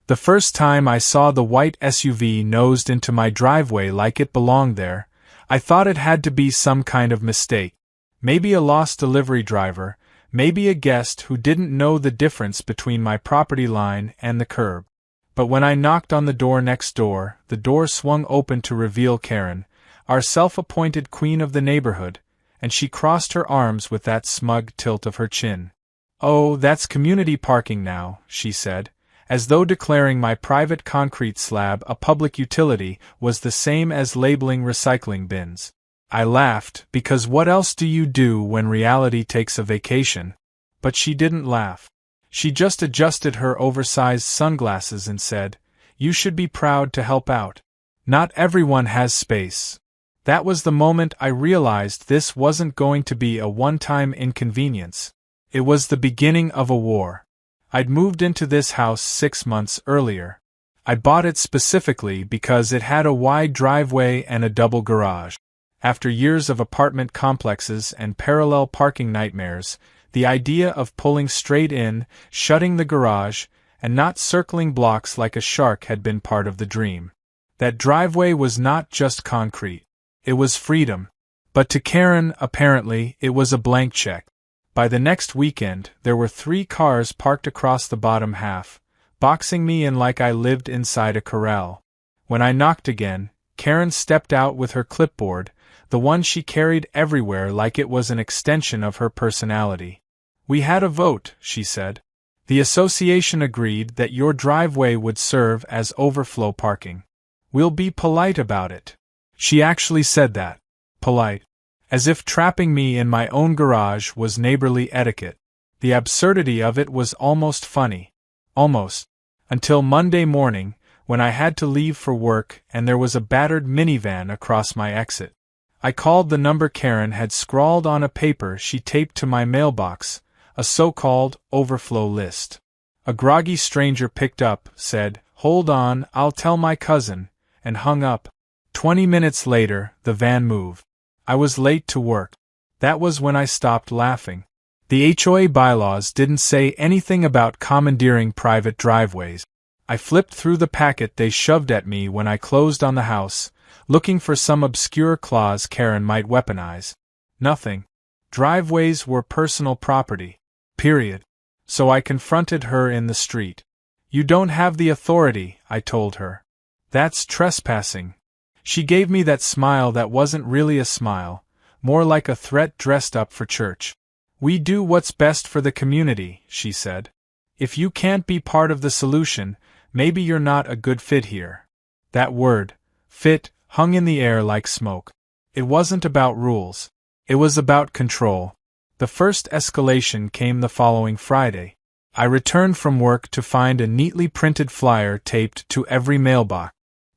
The first time I saw the white SUV nosed into my driveway like it belonged there, I thought it had to be some kind of mistake. Maybe a lost delivery driver, maybe a guest who didn't know the difference between my property line and the curb. But when I knocked on the door next door, the door swung open to reveal Karen, our self-appointed queen of the neighborhood, and she crossed her arms with that smug tilt of her chin. "Oh, that's community parking now," she said, as though declaring my private concrete slab a public utility was the same as labeling recycling bins. I laughed, because what else do you do when reality takes a vacation? But she didn't laugh. She just adjusted her oversized sunglasses and said, "You should be proud to help out. Not everyone has space." That was the moment I realized this wasn't going to be a one-time inconvenience. It was the beginning of a war. I'd moved into this house 6 months earlier. I bought it specifically because it had a wide driveway and a double garage. After years of apartment complexes and parallel parking nightmares, the idea of pulling straight in, shutting the garage, and not circling blocks like a shark had been part of the dream. That driveway was not just concrete. It was freedom. But to Karen, apparently, it was a blank check. By the next weekend, there were 3 cars parked across the bottom half, boxing me in like I lived inside a corral. When I knocked again, Karen stepped out with her clipboard, the one she carried everywhere like it was an extension of her personality. "We had a vote," she said. "The association agreed that your driveway would serve as overflow parking. We'll be polite about it." She actually said that. Polite. As if trapping me in my own garage was neighborly etiquette. The absurdity of it was almost funny. Almost. Until Monday morning, when I had to leave for work and there was a battered minivan across my exit. I called the number Karen had scrawled on a paper she taped to my mailbox, a so-called overflow list. A groggy stranger picked up, said, "Hold on, I'll tell my cousin," and hung up. 20 minutes later, the van moved. I was late to work. That was when I stopped laughing. The HOA bylaws didn't say anything about commandeering private driveways. I flipped through the packet they shoved at me when I closed on the house, looking for some obscure clause Karen might weaponize. Nothing. Driveways were personal property. Period. So I confronted her in the street. "You don't have the authority," I told her. "That's trespassing." She gave me that smile that wasn't really a smile, more like a threat dressed up for church. "We do what's best for the community," she said. "If you can't be part of the solution, maybe you're not a good fit here." That word, fit, hung in the air like smoke. It wasn't about rules. It was about control. The first escalation came the following Friday. I returned from work to find a neatly printed flyer taped to every mailbox.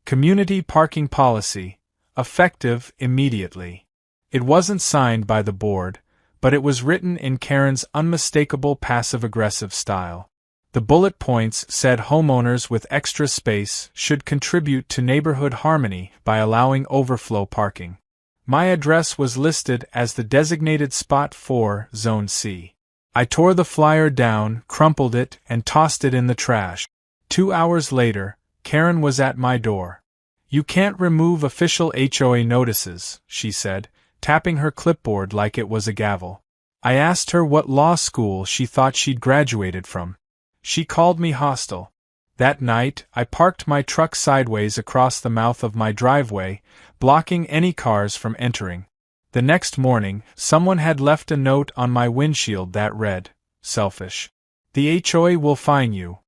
Community parking policy, effective immediately. It wasn't signed by the board, but it was written in Karen's unmistakable passive-aggressive style. The bullet points said homeowners with extra space should contribute to neighborhood harmony by allowing overflow parking. My address was listed as the designated spot for Zone C. I tore the flyer down, crumpled it, and tossed it in the trash. 2 hours later, Karen was at my door. "You can't remove official HOA notices," she said, tapping her clipboard like it was a gavel. I asked her what law school she thought she'd graduated from. She called me hostile. That night, I parked my truck sideways across the mouth of my driveway, blocking any cars from entering. The next morning, someone had left a note on my windshield that read, "Selfish. The HOA will fine you."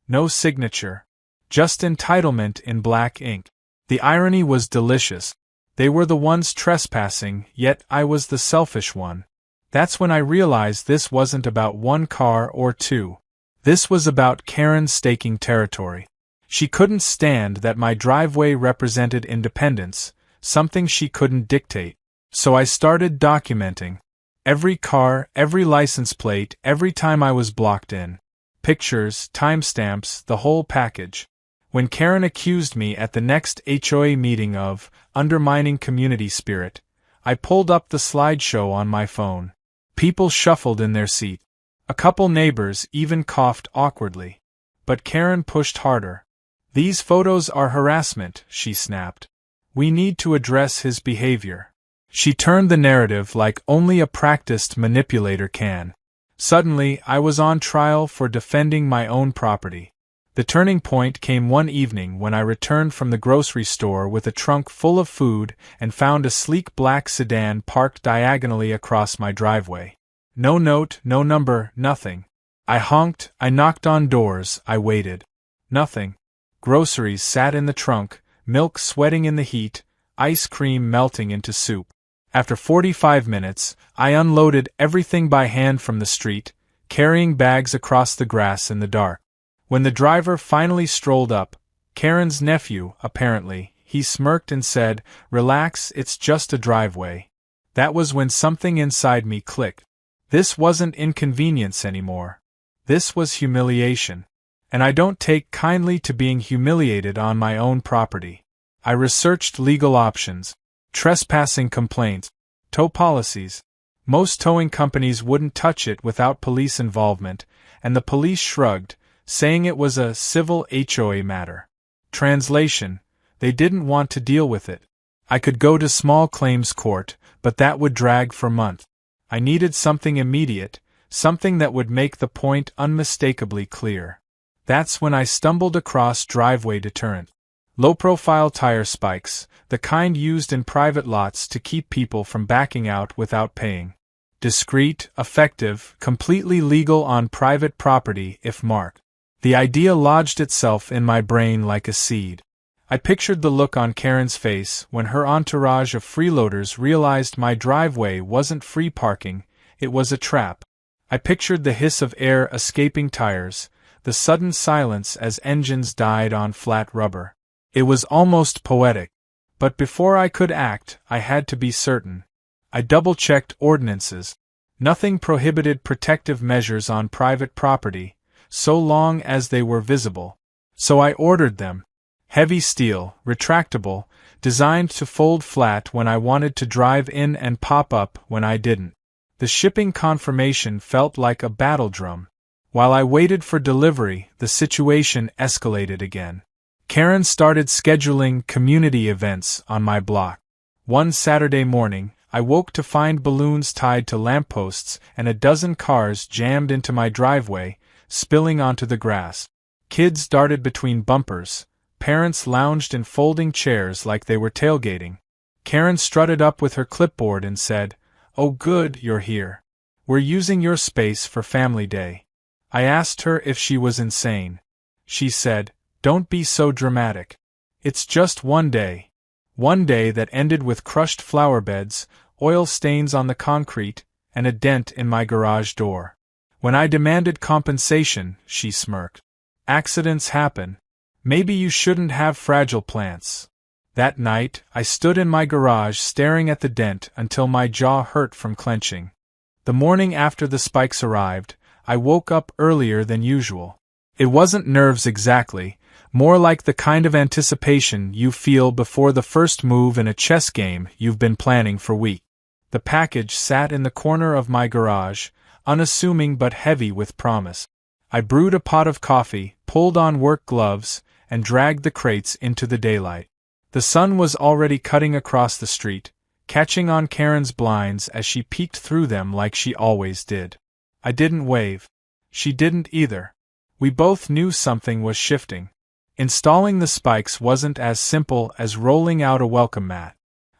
No signature. Just entitlement in black ink. The irony was delicious. They were the ones trespassing, yet I was the selfish one. That's when I realized this wasn't about one car or two. This was about Karen staking territory. She couldn't stand that my driveway represented independence, something she couldn't dictate. So I started documenting. Every car, every license plate, every time I was blocked in. Pictures, timestamps, the whole package. When Karen accused me at the next HOA meeting of undermining community spirit, I pulled up the slideshow on my phone. People shuffled in their seat. A couple neighbors even coughed awkwardly. But Karen pushed harder. "These photos are harassment," she snapped. "We need to address his behavior." She turned the narrative like only a practiced manipulator can. Suddenly, I was on trial for defending my own property. The turning point came one evening when I returned from the grocery store with a trunk full of food and found a sleek black sedan parked diagonally across my driveway. No note, no number, nothing. I honked, I knocked on doors, I waited. Nothing. Groceries sat in the trunk, milk sweating in the heat, ice cream melting into soup. After 45 minutes, I unloaded everything by hand from the street, carrying bags across the grass in the dark. When the driver finally strolled up, Karen's nephew, apparently, he smirked and said, "Relax, it's just a driveway." That was when something inside me clicked. This wasn't inconvenience anymore. This was humiliation. And I don't take kindly to being humiliated on my own property. I researched legal options. Trespassing complaints, tow policies. Most towing companies wouldn't touch it without police involvement, and the police shrugged, saying it was a civil HOA matter. Translation: they didn't want to deal with it. I could go to small claims court, but that would drag for months. I needed something immediate, something that would make the point unmistakably clear. That's when I stumbled across driveway deterrent. Low-profile tire spikes, the kind used in private lots to keep people from backing out without paying. Discreet, effective, completely legal on private property if marked. The idea lodged itself in my brain like a seed. I pictured the look on Karen's face when her entourage of freeloaders realized my driveway wasn't free parking, it was a trap. I pictured the hiss of air escaping tires, the sudden silence as engines died on flat rubber. It was almost poetic. But before I could act, I had to be certain. I double-checked ordinances. Nothing prohibited protective measures on private property, so long as they were visible. So I ordered them. Heavy steel, retractable, designed to fold flat when I wanted to drive in and pop up when I didn't. The shipping confirmation felt like a battle drum. While I waited for delivery, the situation escalated again. Karen started scheduling community events on my block. One Saturday morning, I woke to find balloons tied to lampposts and a dozen cars jammed into my driveway, spilling onto the grass. Kids darted between bumpers. Parents lounged in folding chairs like they were tailgating. Karen strutted up with her clipboard and said, "Oh good, you're here. We're using your space for Family Day." I asked her if she was insane. She said, "Don't be so dramatic. It's just one day." One day that ended with crushed flower beds, oil stains on the concrete, and a dent in my garage door. When I demanded compensation, she smirked. "Accidents happen. Maybe you shouldn't have fragile plants." That night, I stood in my garage staring at the dent until my jaw hurt from clenching. The morning after the spikes arrived, I woke up earlier than usual. It wasn't nerves exactly, more like the kind of anticipation you feel before the first move in a chess game you've been planning for weeks. The package sat in the corner of my garage, unassuming but heavy with promise. I brewed a pot of coffee, pulled on work gloves, and dragged the crates into the daylight. The sun was already cutting across the street, catching on Karen's blinds as she peeked through them like she always did. I didn't wave. She didn't either. We both knew something was shifting. Installing the spikes wasn't as simple as rolling out a welcome mat.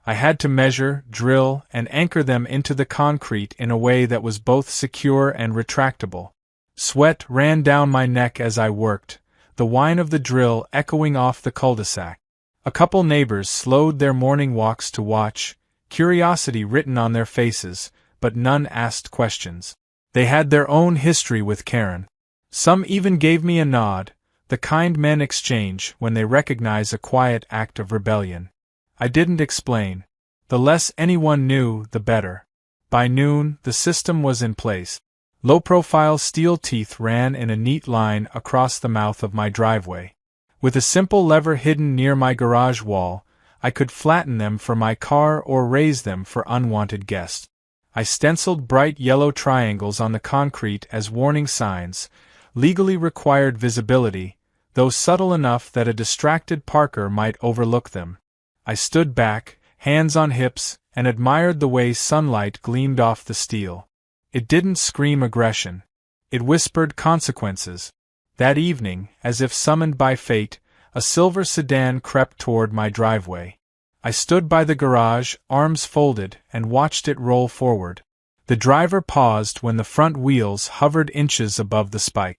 I had to measure, drill, and anchor them into the concrete in a way that was both secure and retractable. Sweat ran down my neck as I worked, the whine of the drill echoing off the cul-de-sac. A couple neighbors slowed their morning walks to watch, curiosity written on their faces, but none asked questions. They had their own history with Karen. Some even gave me a nod, the kind men exchange when they recognize a quiet act of rebellion. I didn't explain. The less anyone knew, the better. By noon, the system was in place. Low-profile steel teeth ran in a neat line across the mouth of my driveway. With a simple lever hidden near my garage wall, I could flatten them for my car or raise them for unwanted guests. I stenciled bright yellow triangles on the concrete as warning signs, legally required visibility, though subtle enough that a distracted parker might overlook them. I stood back, hands on hips, and admired the way sunlight gleamed off the steel. It didn't scream aggression. It whispered consequences. That evening, as if summoned by fate, a silver sedan crept toward my driveway. I stood by the garage, arms folded, and watched it roll forward. The driver paused when the front wheels hovered inches above the spike.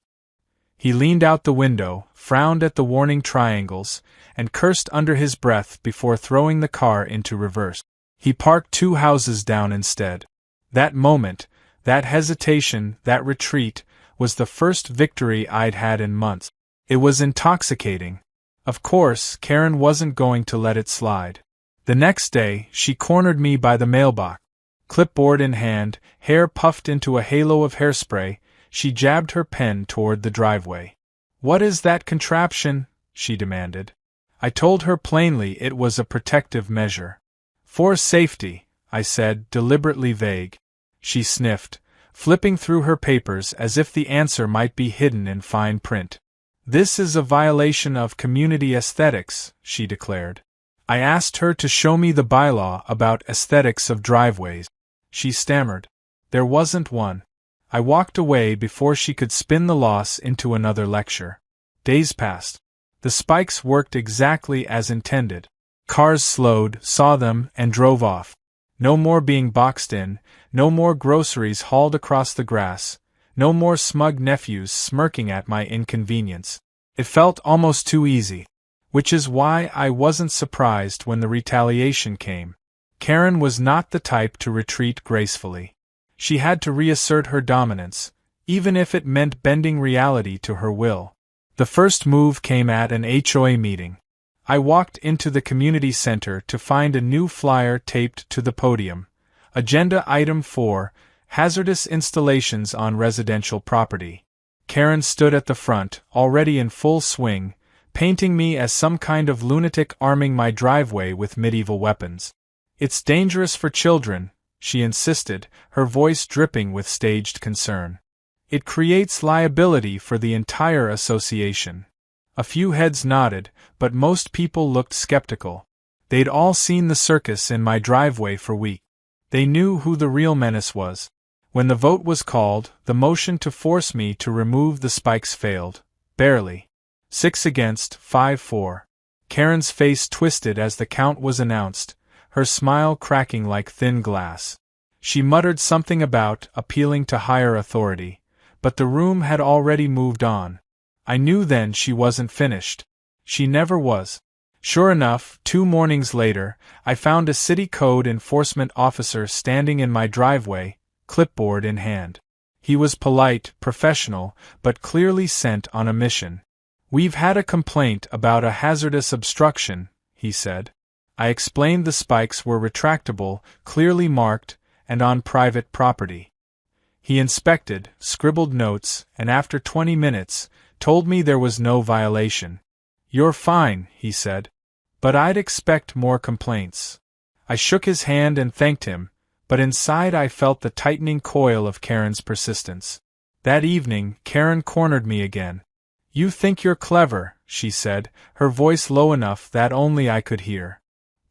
He leaned out the window, frowned at the warning triangles, and cursed under his breath before throwing the car into reverse. He parked 2 houses down instead. That moment, that hesitation, that retreat, was the first victory I'd had in months. It was intoxicating. Of course, Karen wasn't going to let it slide. The next day, she cornered me by the mailbox. Clipboard in hand, hair puffed into a halo of hairspray, she jabbed her pen toward the driveway. "What is that contraption?" she demanded. I told her plainly it was a protective measure. "For safety," I said, deliberately vague. She sniffed, flipping through her papers as if the answer might be hidden in fine print. "This is a violation of community aesthetics," she declared. I asked her to show me the bylaw about aesthetics of driveways. She stammered. There wasn't one. I walked away before she could spin the loss into another lecture. Days passed. The spikes worked exactly as intended. Cars slowed, saw them, and drove off. No more being boxed in, no more groceries hauled across the grass, no more smug nephews smirking at my inconvenience. It felt almost too easy. Which is why I wasn't surprised when the retaliation came. Karen was not the type to retreat gracefully. She had to reassert her dominance, even if it meant bending reality to her will. The first move came at an HOA meeting. I walked into the community center to find a new flyer taped to the podium. Agenda Item 4, Hazardous Installations on Residential Property. Karen stood at the front, already in full swing, painting me as some kind of lunatic arming my driveway with medieval weapons. "It's dangerous for children," she insisted, her voice dripping with staged concern. "It creates liability for the entire association." A few heads nodded, but most people looked skeptical. They'd all seen the circus in my driveway for weeks. They knew who the real menace was. When the vote was called, the motion to force me to remove the spikes failed. Barely. 6 against, 5 for. Karen's face twisted as the count was announced, her smile cracking like thin glass. She muttered something about appealing to higher authority, but the room had already moved on. I knew then she wasn't finished. She never was. Sure enough, 2 mornings later, I found a city code enforcement officer standing in my driveway, clipboard in hand. He was polite, professional, but clearly sent on a mission. "We've had a complaint about a hazardous obstruction," he said. I explained the spikes were retractable, clearly marked, and on private property. He inspected, scribbled notes, and after 20 minutes, told me there was no violation. "You're fine," he said. "But I'd expect more complaints." I shook his hand and thanked him, but inside I felt the tightening coil of Karen's persistence. That evening, Karen cornered me again. "You think you're clever," she said, her voice low enough that only I could hear.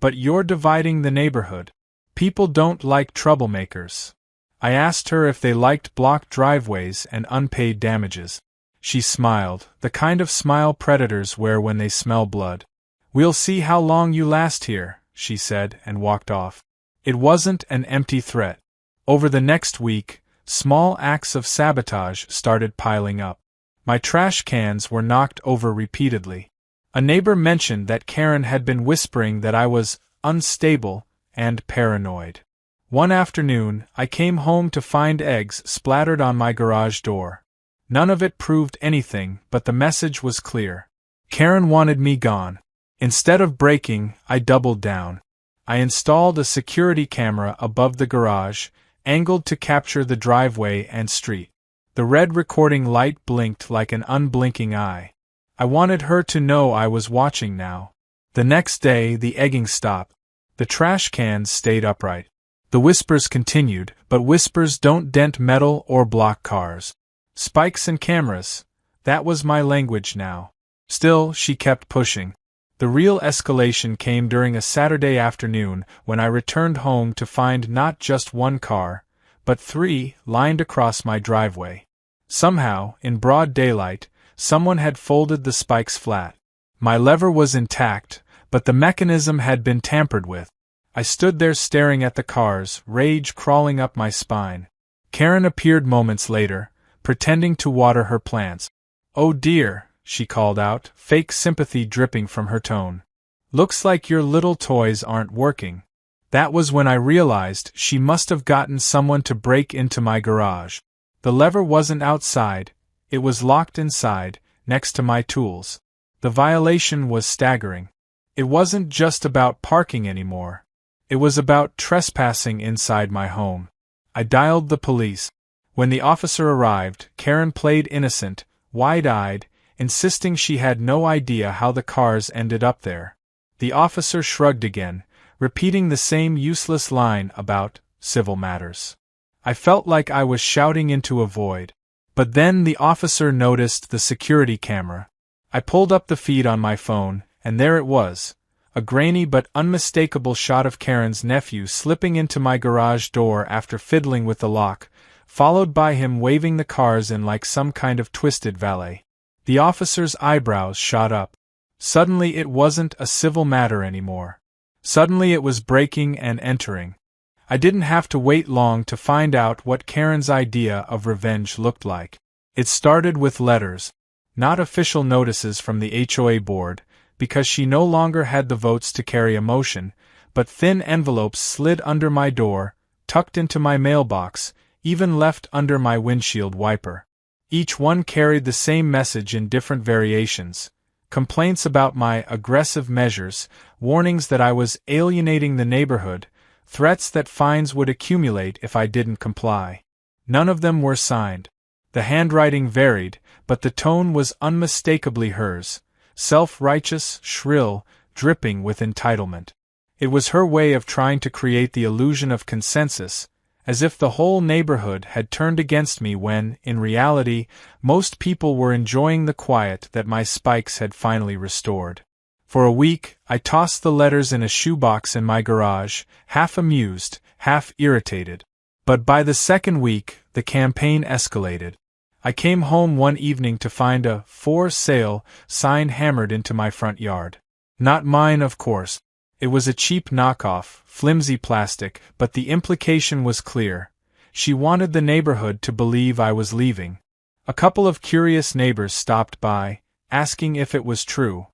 "But you're dividing the neighborhood. People don't like troublemakers." I asked her if they liked blocked driveways and unpaid damages. She smiled, the kind of smile predators wear when they smell blood. "We'll see how long you last here," she said, and walked off. It wasn't an empty threat. Over the next week, small acts of sabotage started piling up. My trash cans were knocked over repeatedly. A neighbor mentioned that Karen had been whispering that I was unstable and paranoid. One afternoon, I came home to find eggs splattered on my garage door. None of it proved anything, but the message was clear. Karen wanted me gone. Instead of breaking, I doubled down. I installed a security camera above the garage, angled to capture the driveway and street. The red recording light blinked like an unblinking eye. I wanted her to know I was watching now. The next day, the egging stopped. The trash cans stayed upright. The whispers continued, but whispers don't dent metal or block cars. Spikes and cameras, That was my language now. Still, she kept pushing. The real escalation came during a Saturday afternoon when I returned home to find not just one car, but 3, lined across my driveway. Somehow, in broad daylight, someone had folded the spikes flat. My lever was intact, but the mechanism had been tampered with. I stood there staring at the cars, rage crawling up my spine. Karen appeared moments later, pretending to water her plants. "Oh dear," she called out, fake sympathy dripping from her tone. "Looks like your little toys aren't working." That was when I realized she must have gotten someone to break into my garage. The lever wasn't outside, it was locked inside, next to my tools. The violation was staggering. It wasn't just about parking anymore. It was about trespassing inside my home. I dialed the police. When the officer arrived, Karen played innocent, wide-eyed, insisting she had no idea how the cars ended up there. The officer shrugged again, repeating the same useless line about civil matters. I felt like I was shouting into a void. But then the officer noticed the security camera. I pulled up the feed on my phone, and there it was, a grainy but unmistakable shot of Karen's nephew slipping into my garage door after fiddling with the lock, followed by him waving the cars in like some kind of twisted valet. The officer's eyebrows shot up. Suddenly it wasn't a civil matter anymore. Suddenly it was breaking and entering. I didn't have to wait long to find out what Karen's idea of revenge looked like. It started with letters. Not official notices from the HOA board, because she no longer had the votes to carry a motion, but thin envelopes slid under my door, tucked into my mailbox, even left under my windshield wiper. Each one carried the same message in different variations. Complaints about my aggressive measures, warnings that I was alienating the neighborhood, threats that fines would accumulate if I didn't comply. None of them were signed. The handwriting varied, but the tone was unmistakably hers, self-righteous, shrill, dripping with entitlement. It was her way of trying to create the illusion of consensus, as if the whole neighborhood had turned against me when, in reality, most people were enjoying the quiet that my spikes had finally restored. For a week, I tossed the letters in a shoebox in my garage, half amused, half irritated. But by the second week, the campaign escalated. I came home one evening to find a "for sale" sign hammered into my front yard. Not mine, of course. It was a cheap knockoff, flimsy plastic, but the implication was clear. She wanted the neighborhood to believe I was leaving. A couple of curious neighbors stopped by, asking if it was true.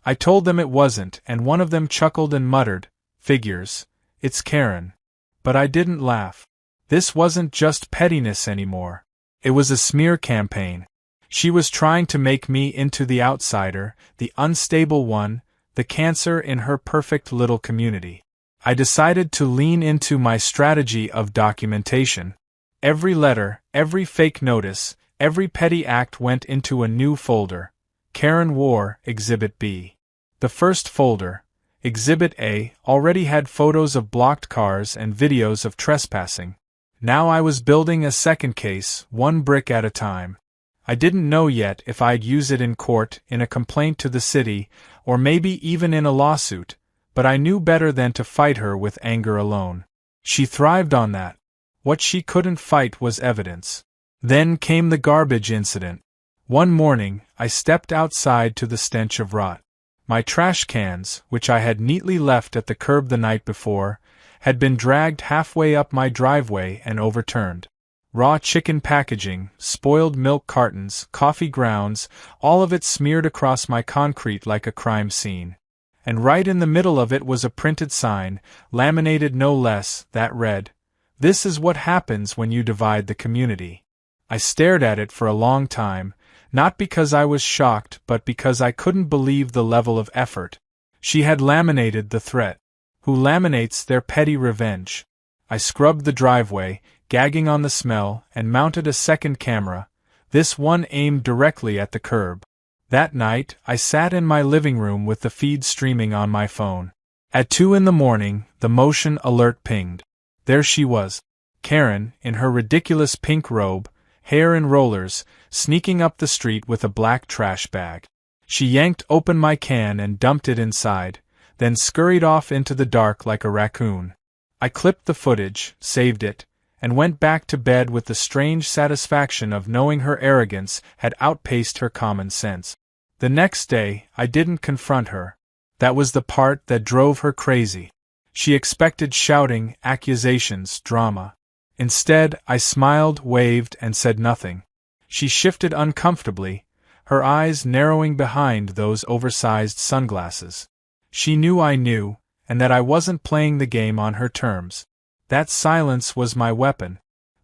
I told them it wasn't, and one of them chuckled and muttered, "Figures, it's Karen." But I didn't laugh. This wasn't just pettiness anymore. It was a smear campaign. She was trying to make me into the outsider, the unstable one, the cancer in her perfect little community. I decided to lean into my strategy of documentation. Every letter, every fake notice, every petty act went into a new folder. Karen wore Exhibit B. The first folder, Exhibit A, already had photos of blocked cars and videos of trespassing. Now I was building a second case, one brick at a time. I didn't know yet if I'd use it in court, in a complaint to the city, or maybe even in a lawsuit, but I knew better than to fight her with anger alone. She thrived on that. What she couldn't fight was evidence. Then came the garbage incident. One morning, I stepped outside to the stench of rot. My trash cans, which I had neatly left at the curb the night before, had been dragged halfway up my driveway and overturned. Raw chicken packaging, spoiled milk cartons, coffee grounds, all of it smeared across my concrete like a crime scene. And right in the middle of it was a printed sign, laminated no less, that read, "This is what happens when you divide the community." I stared at it for a long time, not because I was shocked but because I couldn't believe the level of effort. She had laminated the threat. Who laminates their petty revenge? I scrubbed the driveway, gagging on the smell, and mounted a second camera, this one aimed directly at the curb. That night, I sat in my living room with the feed streaming on my phone. At 2 a.m, the motion alert pinged. There she was. Karen, in her ridiculous pink robe, hair in rollers, sneaking up the street with a black trash bag. She yanked open my can and dumped it inside, then scurried off into the dark like a raccoon. I clipped the footage, saved it, and went back to bed with the strange satisfaction of knowing her arrogance had outpaced her common sense. The next day, I didn't confront her. That was the part that drove her crazy. She expected shouting, accusations, drama. Instead, I smiled, waved, and said nothing. She shifted uncomfortably, her eyes narrowing behind those oversized sunglasses. She knew I knew, and that I wasn't playing the game on her terms. That silence was my weapon.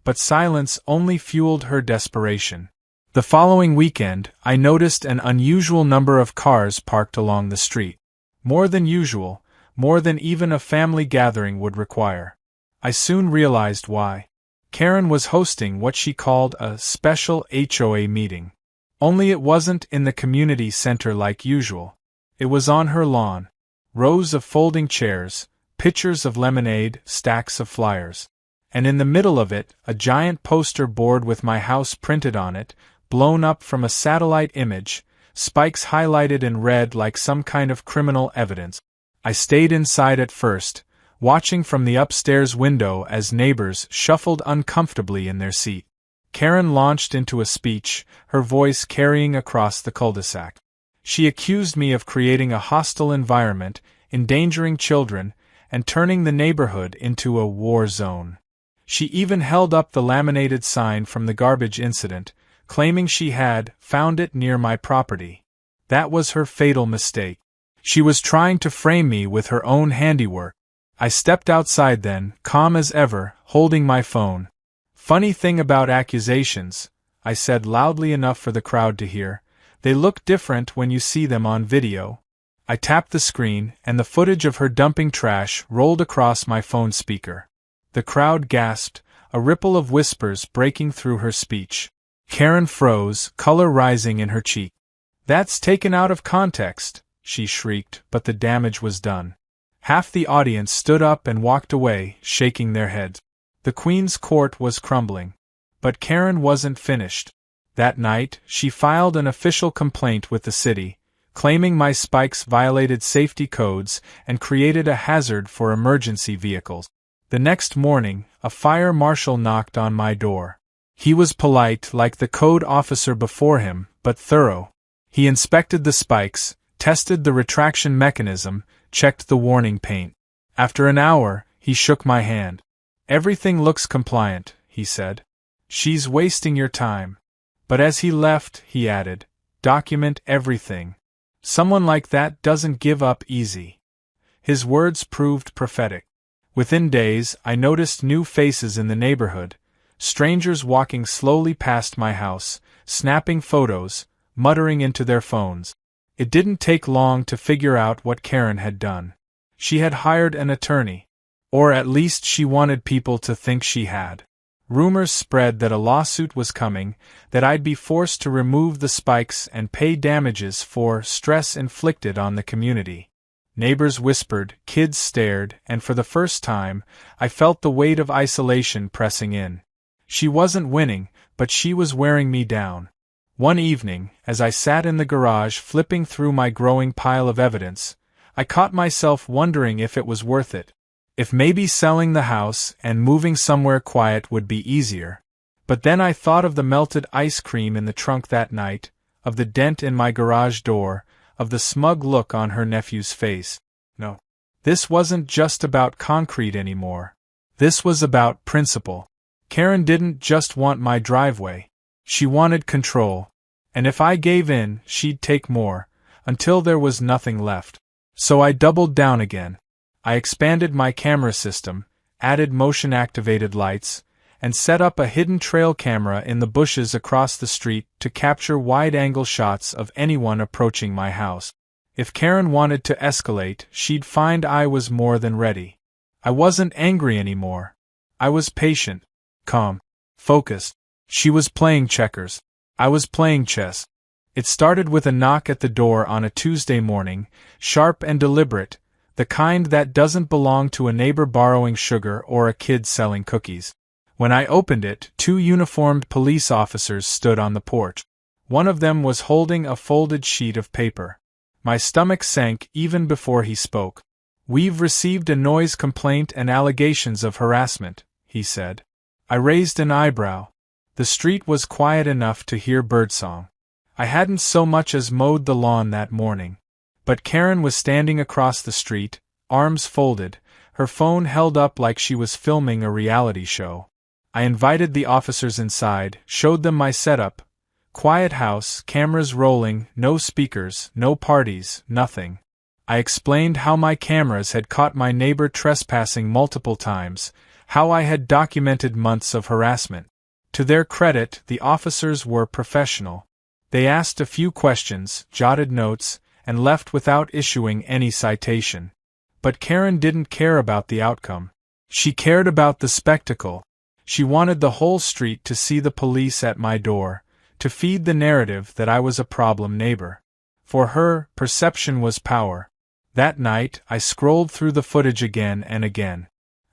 But silence only fueled her desperation. The following weekend, I noticed an unusual number of cars parked along the street. More than usual, more than even a family gathering would require. I soon realized why. Karen was hosting what she called a special HOA meeting. Only it wasn't in the community center like usual. It was on her lawn. Rows of folding chairs, pitchers of lemonade, stacks of flyers. And in the middle of it, a giant poster board with my house printed on it, blown up from a satellite image, spikes highlighted in red like some kind of criminal evidence. I stayed inside at first, watching from the upstairs window as neighbors shuffled uncomfortably in their seat. Karen launched into a speech, her voice carrying across the cul-de-sac. She accused me of creating a hostile environment, endangering children, and turning the neighborhood into a war zone. She even held up the laminated sign from the garbage incident, claiming she had found it near my property. That was her fatal mistake. She was trying to frame me with her own handiwork. I stepped outside then, calm as ever, holding my phone. Funny thing about accusations, I said loudly enough for the crowd to hear, they look different when you see them on video. I tapped the screen, and the footage of her dumping trash rolled across my phone speaker. The crowd gasped, a ripple of whispers breaking through her speech. Karen froze, color rising in her cheek. "That's taken out of context," she shrieked, but the damage was done. Half the audience stood up and walked away, shaking their heads. The Queen's Court was crumbling. But Karen wasn't finished. That night, she filed an official complaint with the city, claiming my spikes violated safety codes and created a hazard for emergency vehicles. The next morning, a fire marshal knocked on my door. He was polite like the code officer before him, but thorough. He inspected the spikes, tested the retraction mechanism, checked the warning paint. After an hour, he shook my hand. "Everything looks compliant," he said. "She's wasting your time." But as he left, he added, "Document everything. Someone like that doesn't give up easy." His words proved prophetic. Within days, I noticed new faces in the neighborhood, strangers walking slowly past my house, snapping photos, muttering into their phones. It didn't take long to figure out what Karen had done. She had hired an attorney. Or at least she wanted people to think she had. Rumors spread that a lawsuit was coming, that I'd be forced to remove the spikes and pay damages for stress inflicted on the community. Neighbors whispered, kids stared, and for the first time, I felt the weight of isolation pressing in. She wasn't winning, but she was wearing me down. One evening, as I sat in the garage flipping through my growing pile of evidence, I caught myself wondering if it was worth it. If maybe selling the house and moving somewhere quiet would be easier. But then I thought of the melted ice cream in the trunk that night, of the dent in my garage door, of the smug look on her nephew's face. No. This wasn't just about concrete anymore. This was about principle. Karen didn't just want my driveway. She wanted control. And if I gave in, she'd take more, until there was nothing left. So I doubled down again. I expanded my camera system, added motion-activated lights, and set up a hidden trail camera in the bushes across the street to capture wide-angle shots of anyone approaching my house. If Karen wanted to escalate, she'd find I was more than ready. I wasn't angry anymore. I was patient, calm, focused. She was playing checkers. I was playing chess. It started with a knock at the door on a Tuesday morning, sharp and deliberate, the kind that doesn't belong to a neighbor borrowing sugar or a kid selling cookies. When I opened it, 2 uniformed police officers stood on the porch. One of them was holding a folded sheet of paper. My stomach sank even before he spoke. "We've received a noise complaint and allegations of harassment," he said. I raised an eyebrow. The street was quiet enough to hear birdsong. I hadn't so much as mowed the lawn that morning. But Karen was standing across the street, arms folded, her phone held up like she was filming a reality show. I invited the officers inside, showed them my setup. Quiet house, cameras rolling, no speakers, no parties, nothing. I explained how my cameras had caught my neighbor trespassing multiple times, how I had documented months of harassment. To their credit, the officers were professional. They asked a few questions, jotted notes, and left without issuing any citation. But Karen didn't care about the outcome. She cared about the spectacle. She wanted the whole street to see the police at my door, to feed the narrative that I was a problem neighbor. For her, perception was power. That night, I scrolled through the footage again and again.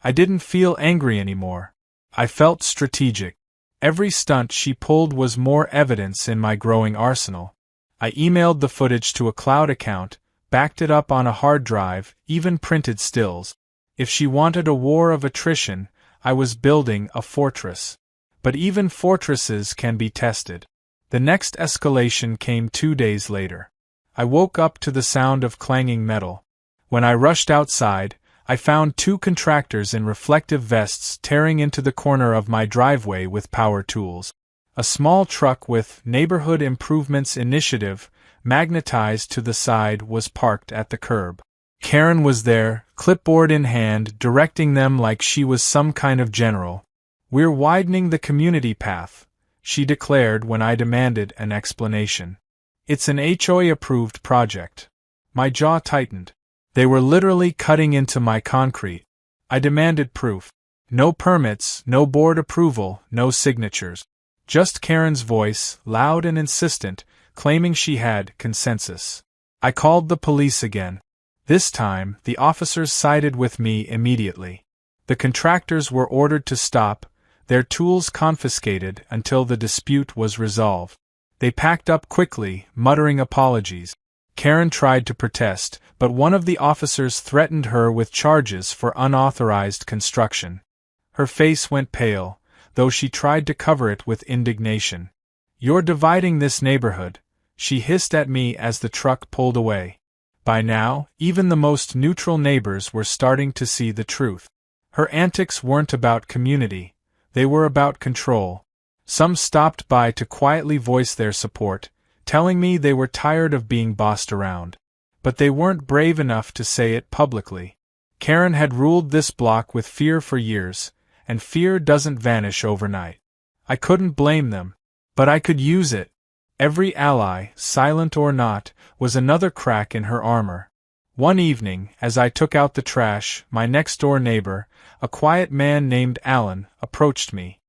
I didn't feel angry anymore. I felt strategic. Every stunt she pulled was more evidence in my growing arsenal. I emailed the footage to a cloud account, backed it up on a hard drive, even printed stills. If she wanted a war of attrition, I was building a fortress. But even fortresses can be tested. The next escalation came 2 days later. I woke up to the sound of clanging metal. When I rushed outside, I found 2 contractors in reflective vests tearing into the corner of my driveway with power tools. A small truck with Neighborhood Improvements Initiative magnetized to the side was parked at the curb. Karen was there, clipboard in hand, directing them like she was some kind of general. "We're widening the community path," she declared when I demanded an explanation. "It's an HOA-approved project." My jaw tightened. They were literally cutting into my concrete. I demanded proof. No permits, no board approval, no signatures. Just Karen's voice, loud and insistent, claiming she had consensus. I called the police again. This time, the officers sided with me immediately. The contractors were ordered to stop, their tools confiscated until the dispute was resolved. They packed up quickly, muttering apologies. Karen tried to protest, but one of the officers threatened her with charges for unauthorized construction. Her face went pale, though she tried to cover it with indignation. "You're dividing this neighborhood," she hissed at me as the truck pulled away. By now, even the most neutral neighbors were starting to see the truth. Her antics weren't about community, they were about control. Some stopped by to quietly voice their support, telling me they were tired of being bossed around. But they weren't brave enough to say it publicly. Karen had ruled this block with fear for years, and fear doesn't vanish overnight. I couldn't blame them, but I could use it. Every ally, silent or not, was another crack in her armor. One evening, as I took out the trash, my next-door neighbor, a quiet man named Alan, approached me.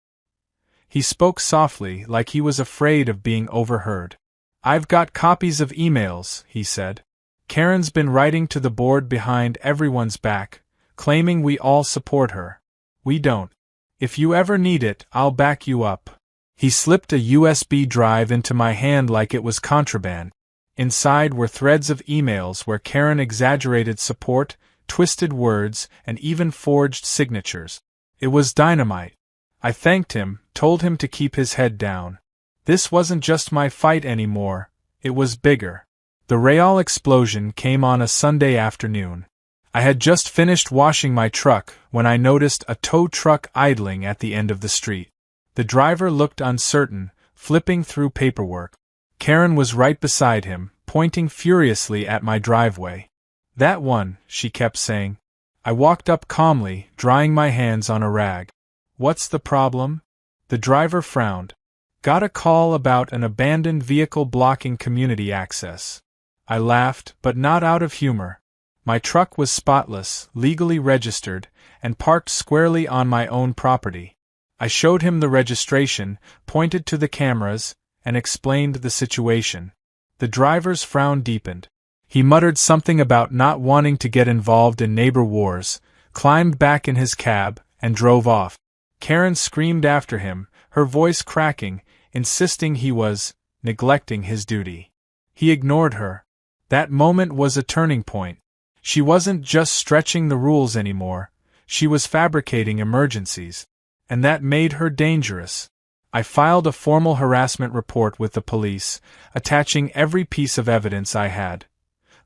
He spoke softly, like he was afraid of being overheard. "I've got copies of emails," he said. "Karen's been writing to the board behind everyone's back, claiming we all support her. We don't. If you ever need it, I'll back you up." He slipped a USB drive into my hand like it was contraband. Inside were threads of emails where Karen exaggerated support, twisted words, and even forged signatures. It was dynamite. I thanked him, told him to keep his head down. This wasn't just my fight anymore, it was bigger. The Real explosion came on a Sunday afternoon. I had just finished washing my truck when I noticed a tow truck idling at the end of the street. The driver looked uncertain, flipping through paperwork. Karen was right beside him, pointing furiously at my driveway. "That one," she kept saying. I walked up calmly, drying my hands on a rag. "What's the problem?" The driver frowned. "Got a call about an abandoned vehicle blocking community access." I laughed, but not out of humor. My truck was spotless, legally registered, and parked squarely on my own property. I showed him the registration, pointed to the cameras, and explained the situation. The driver's frown deepened. He muttered something about not wanting to get involved in neighbor wars, climbed back in his cab, and drove off. Karen screamed after him, her voice cracking, insisting he was neglecting his duty. He ignored her. That moment was a turning point. She wasn't just stretching the rules anymore, she was fabricating emergencies. And that made her dangerous. I filed a formal harassment report with the police, attaching every piece of evidence I had.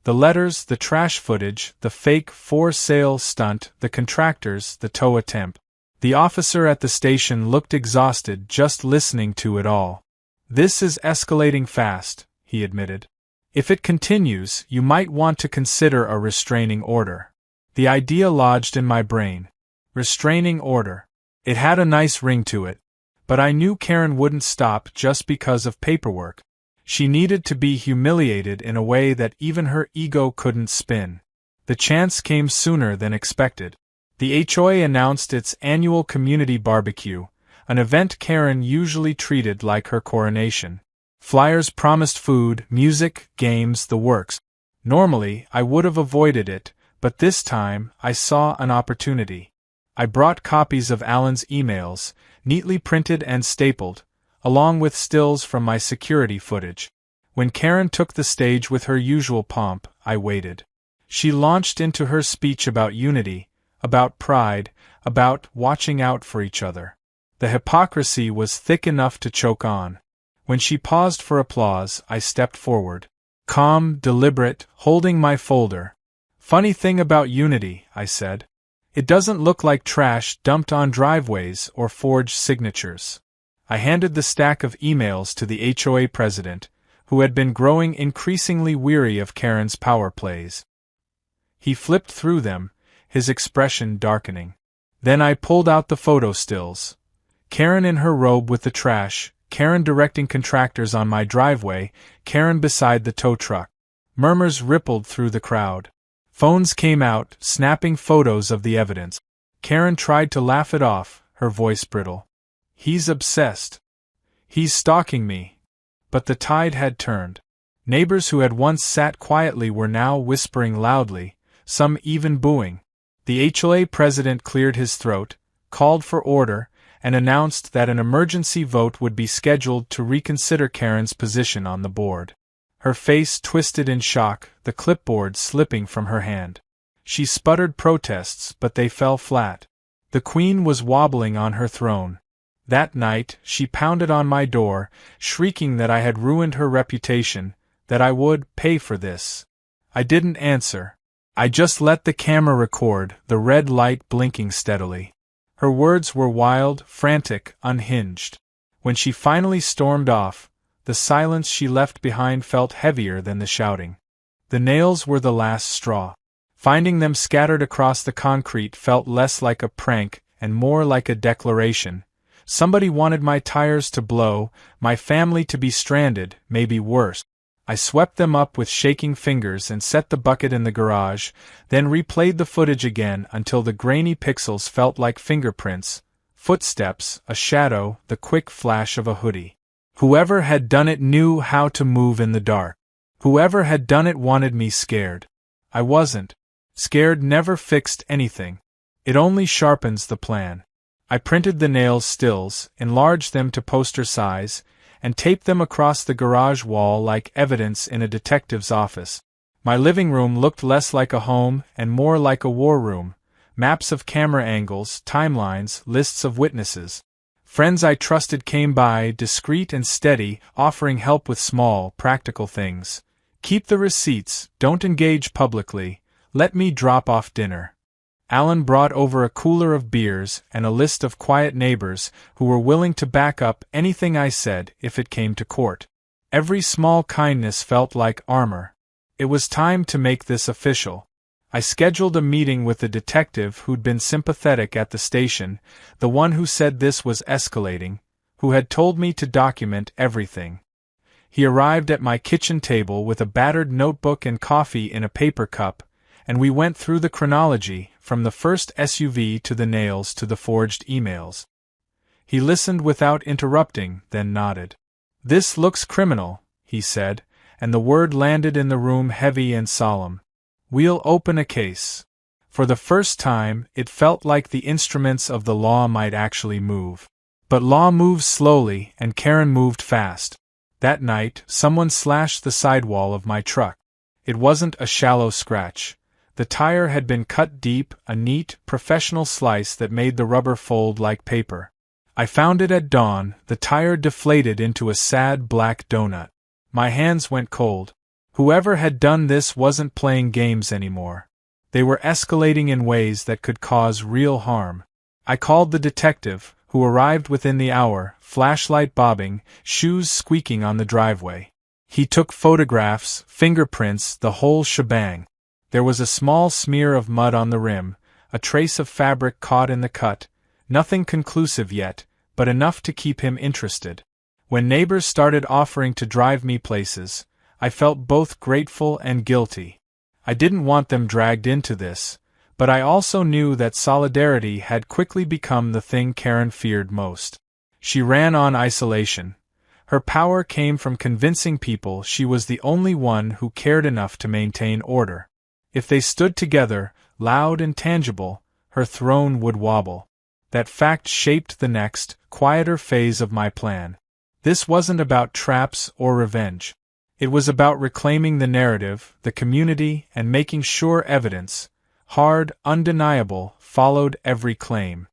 The letters, the trash footage, the fake for-sale stunt, the contractors, the tow attempt. The officer at the station looked exhausted just listening to it all. "This is escalating fast," he admitted. "If it continues, you might want to consider a restraining order." The idea lodged in my brain. Restraining order. It had a nice ring to it. But I knew Karen wouldn't stop just because of paperwork. She needed to be humiliated in a way that even her ego couldn't spin. The chance came sooner than expected. The HOA announced its annual community barbecue, an event Karen usually treated like her coronation. Flyers promised food, music, games, the works. Normally, I would have avoided it, but this time, I saw an opportunity. I brought copies of Alan's emails, neatly printed and stapled, along with stills from my security footage. When Karen took the stage with her usual pomp, I waited. She launched into her speech about unity, about pride, about watching out for each other. The hypocrisy was thick enough to choke on. When she paused for applause, I stepped forward. Calm, deliberate, holding my folder. "Funny thing about unity," I said. "It doesn't look like trash dumped on driveways or forged signatures." I handed the stack of emails to the HOA president, who had been growing increasingly weary of Karen's power plays. He flipped through them, his expression darkening. Then I pulled out the photo stills. Karen in her robe with the trash, Karen directing contractors on my driveway, Karen beside the tow truck. Murmurs rippled through the crowd. Phones came out, snapping photos of the evidence. Karen tried to laugh it off, her voice brittle. "He's obsessed. He's stalking me." But the tide had turned. Neighbors who had once sat quietly were now whispering loudly, some even booing. The HOA president cleared his throat, called for order, and announced that an emergency vote would be scheduled to reconsider Karen's position on the board. Her face twisted in shock, the clipboard slipping from her hand. She sputtered protests, but they fell flat. The Queen was wobbling on her throne. That night, she pounded on my door, shrieking that I had ruined her reputation, that I would pay for this. I didn't answer. I just let the camera record, the red light blinking steadily. Her words were wild, frantic, unhinged. When she finally stormed off, the silence she left behind felt heavier than the shouting. The nails were the last straw. Finding them scattered across the concrete felt less like a prank and more like a declaration. Somebody wanted my tires to blow, my family to be stranded, maybe worse. I swept them up with shaking fingers and set the bucket in the garage, then replayed the footage again until the grainy pixels felt like fingerprints, footsteps, a shadow, the quick flash of a hoodie. Whoever had done it knew how to move in the dark. Whoever had done it wanted me scared. I wasn't. Scared never fixed anything. It only sharpens the plan. I printed the nails stills, enlarged them to poster size, and taped them across the garage wall like evidence in a detective's office. My living room looked less like a home and more like a war room. Maps of camera angles, timelines, lists of witnesses. Friends I trusted came by, discreet and steady, offering help with small, practical things. "Keep the receipts, don't engage publicly, let me drop off dinner." Alan brought over a cooler of beers and a list of quiet neighbors who were willing to back up anything I said if it came to court. Every small kindness felt like armor. It was time to make this official. I scheduled a meeting with the detective who'd been sympathetic at the station, the one who said this was escalating, who had told me to document everything. He arrived at my kitchen table with a battered notebook and coffee in a paper cup, and we went through the chronology, from the first SUV to the nails to the forged emails. He listened without interrupting, then nodded. "This looks criminal," he said, and the word landed in the room heavy and solemn. "We'll open a case. For the first time, it felt like the instruments of the law might actually move. But law moves slowly, and Karen moved fast. That night, someone slashed the sidewall of my truck. It wasn't a shallow scratch. The tire had been cut deep, a neat, professional slice that made the rubber fold like paper. I found it at dawn, the tire deflated into a sad black donut. My hands went cold. Whoever had done this wasn't playing games anymore. They were escalating in ways that could cause real harm. I called the detective, who arrived within the hour, flashlight bobbing, shoes squeaking on the driveway. He took photographs, fingerprints, the whole shebang. There was a small smear of mud on the rim, a trace of fabric caught in the cut, nothing conclusive yet, but enough to keep him interested. When neighbors started offering to drive me places, I felt both grateful and guilty. I didn't want them dragged into this, but I also knew that solidarity had quickly become the thing Karen feared most. She ran on isolation. Her power came from convincing people she was the only one who cared enough to maintain order. If they stood together, loud and tangible, her throne would wobble. That fact shaped the next, quieter phase of my plan. This wasn't about traps or revenge. It was about reclaiming the narrative, the community, and making sure evidence, hard, undeniable, followed every claim.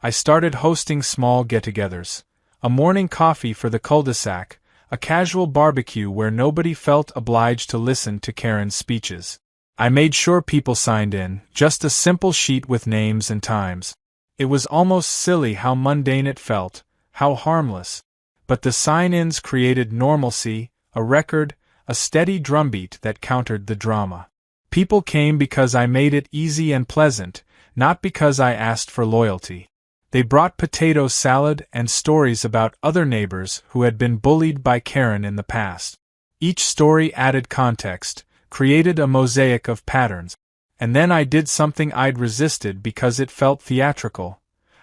I started hosting small get-togethers. A morning coffee for the cul-de-sac, a casual barbecue where nobody felt obliged to listen to Karen's speeches. I made sure people signed in, just a simple sheet with names and times. It was almost silly how mundane it felt, how harmless. But the sign-ins created normalcy, a record, a steady drumbeat that countered the drama. People came because I made it easy and pleasant, not because I asked for loyalty. They brought potato salad and stories about other neighbors who had been bullied by Karen in the past. Each story added context, created a mosaic of patterns. And then I did something I'd resisted because it felt theatrical.